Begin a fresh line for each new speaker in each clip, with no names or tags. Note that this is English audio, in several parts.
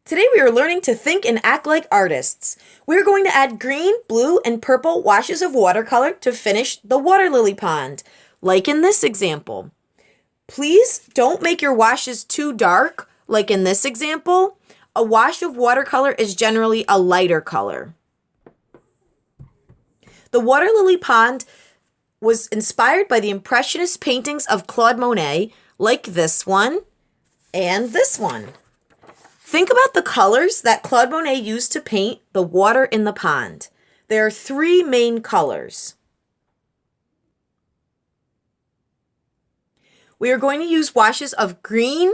Today we are learning to think and act like artists. We are going to add green, blue, and purple washes of watercolor to finish the water lily pond, like in this example. Please don't make your washes too dark, like in this example. A wash of watercolor is generally a lighter color. The water lily pond was inspired by the Impressionist paintings of Claude Monet, like this one and this one. Think about the colors that Claude Monet used to paint the water in the pond. There are three main colors. We are going to use washes of green,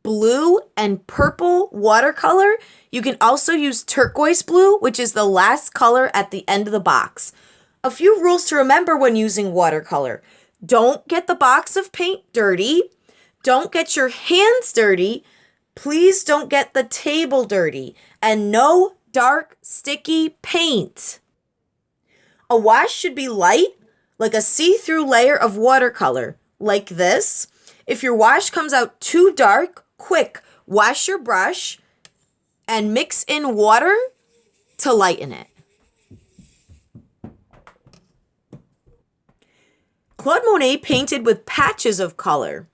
blue, and purple watercolor. You can also use turquoise blue, which is the last color at the end of the box. A few rules to remember when using watercolor. Don't get the box of paint dirty. Don't get your hands dirty. Please don't get the table dirty, and no dark, sticky paint. A wash should be light, like a see-through layer of watercolor, like this. If your wash comes out too dark, quick, wash your brush and mix in water to lighten it. Claude Monet painted with patches of color.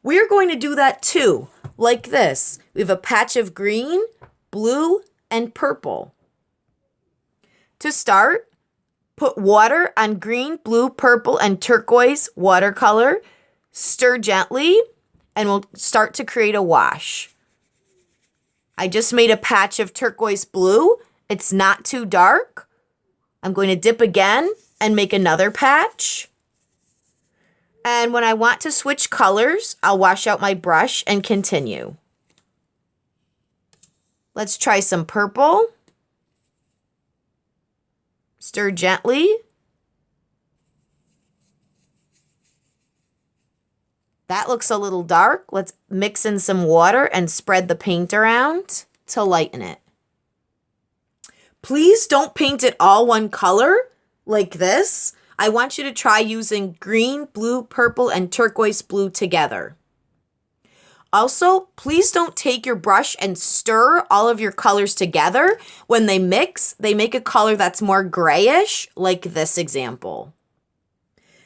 We're going to do that too. Like this. We have a patch of green, blue, and purple. To start, put water on green, blue, purple, and turquoise watercolor. Stir gently, and we'll start to create a wash. I just made a patch of turquoise blue. It's not too dark. I'm going to dip again and make another patch. And when I want to switch colors, I'll wash out my brush and continue. Let's try some purple. Stir gently. That looks a little dark. Let's mix in some water and spread the paint around to lighten it. Please don't paint it all one color like this. I want you to try using green, blue, purple, and turquoise blue together. Also, please don't take your brush and stir all of your colors together. When they mix, they make a color that's more grayish, like this example.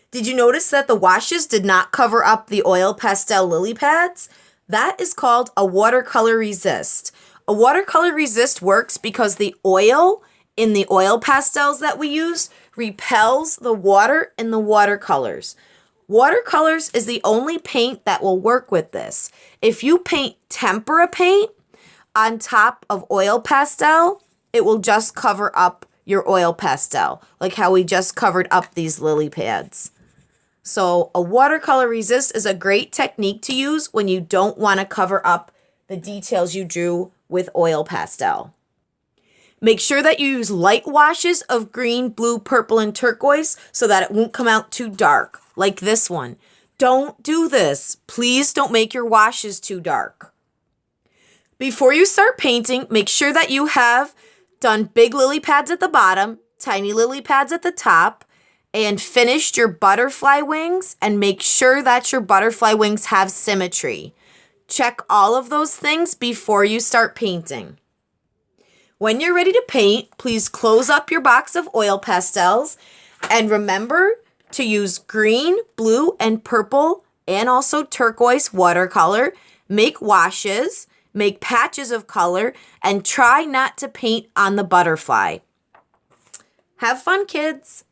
Did you notice that the washes did not cover up the oil pastel lily pads? That is called a watercolor resist. A watercolor resist works because the oil in the oil pastels that we use repels the water in the watercolors. Watercolors is the only paint that will work with this. If you paint tempera paint on top of oil pastel, it will just cover up your oil pastel, like how we just covered up these lily pads. So a watercolor resist is a great technique to use when you don't want to cover up the details you drew with oil pastel. Make sure that you use light washes of green, blue, purple, and turquoise so that it won't come out too dark, like this one. Don't do this. Please don't make your washes too dark. Before you start painting, make sure that you have done big lily pads at the bottom, tiny lily pads at the top, and finished your butterfly wings, and make sure that your butterfly wings have symmetry. Check all of those things before you start painting. When you're ready to paint, please close up your box of oil pastels and remember to use green, blue, and purple and also turquoise watercolor. Make washes, make patches of color, and try not to paint on the butterfly. Have fun, kids!